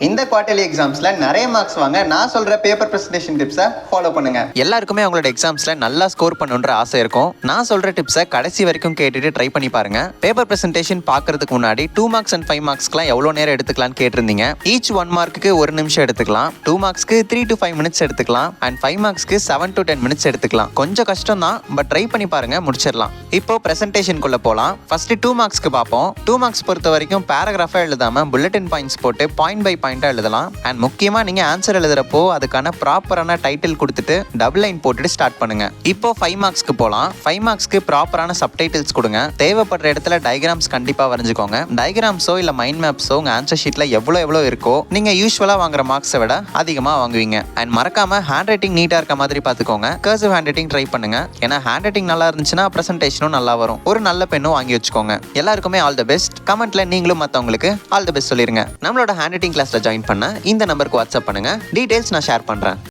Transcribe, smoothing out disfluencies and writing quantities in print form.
இந்த குவார்டர்லி எக்ஸாம்ஸ்ல நிறைய மார்க்ஸ் வாங்க நான் சொல்ற பேப்பர் பிரசன்டேஷன் டிப்ஸை ஃபாலோ பண்ணுங்க. எல்லாருக்குமே அவங்களோட எக்ஸாம்ஸ்ல நல்லா ஸ்கோர் பண்ணணுன்ற ஆசை இருக்கும். நான் சொல்ற டிப்ஸை கடைசி வரைக்கும் கேட்டுட்டு ட்ரை பண்ணி பாருங்க. பேப்பர் பிரசன்டேஷன் பார்க்கறதுக்கு முன்னாடி 2 மார்க்ஸ் அண்ட் 5 மார்க்ஸ்க்குலாம் எவ்வளோ நேரம் எடுத்துக்கலாம்னு கேட்டிருந்தீங்க. ஈச் 1 மார்க்குக்கு 1 நிமிஷம் எடுத்துக்கலாம், 2 மார்க்ஸ்க்கு 3 to 5 மினிட்ஸ் எடுத்துக்கலாம், அண்ட் 5 மார்க்ஸ்க்கு 7 to 10 மினிட்ஸ் எடுத்துக்கலாம். கொஞ்சம் கஷ்டம் தான், பட் ட்ரை பண்ணி பாருங்க, முடிச்சிடலாம். இப்போ பிரசன்டேஷனுக்குள்ள போகலாம். ஃபர்ஸ்ட் 2 மார்க்ஸ்க்கு பார்ப்போம். 2 மார்க்ஸ் பொறுத்த வரைக்கும் பேராகிராஃபா எழுதாம புல்லட்டின் பாயிண்ட்ஸ் போட்டு பாயிண்ட் பை பாயிண்டா எழுதலாம். அண்ட் முக்கியமா நீங்க ஆன்சர் எழுதுறப்போ அதுக்கான ப்ராப்பரான டைட்டில் கொடுத்துட்டு டபுள் லைன் போட்டுட்டு ஸ்டார்ட் பண்ணுங்க. இப்போ 5 மார்க்ஸ்க்கு போலாம். 5 மார்க்ஸ்க்கு ப்ராப்பரான சப்டைட்டில்ஸ் கொடுங்க. தேவைப்படுற இடத்துல டயக்ராம்ஸ் கண்டிப்பா வரைஞ்சுக்கோங்க. டயக்ராம்ஸோ இல்ல மைண்ட் மேப்ஸோ உங்க ஆன்சர் ஷீட்ல எவ்வளவு இருக்கோ நீங்க யூஸ்வலா வாங்குற மார்க்ஸை விட அதிகமா வாங்குவீங்க. அண்ட் மறக்காம ஹேண்ட் ரைட்டிங் நீட்டா இருக்க மாதிரி பாத்துக்கோங்க. கர்சிவ் ஹேண்ட் ரைட்டிங் ட்ரை பண்ணுங்க. ஏன்னா ஹேண்ட் ரைட்டிங் நல்லா இருந்துச்சுன்னா பிரசன்டேஷனும் நல்லா வரும். ஒரு நல்ல பெண்ணும் வாங்கி வச்சுக்கோங்க. எல்லாருக்குமே ஆல் தி பெஸ்ட். கமெண்ட்ல நீங்களும் மத்தவங்களுக்கு ஆல் தி பெஸ்ட் சொல்லிருங்க. நம்மளோட ஹேண்ட் ரைட்டிங் கிளாஸ்ல ஜாயின் பண்ண இந்த நம்பருக்கு வாட்ஸ்அப் பண்ணுங்க. டீடைல்ஸ் நான் ஷேர் பண்றேன்.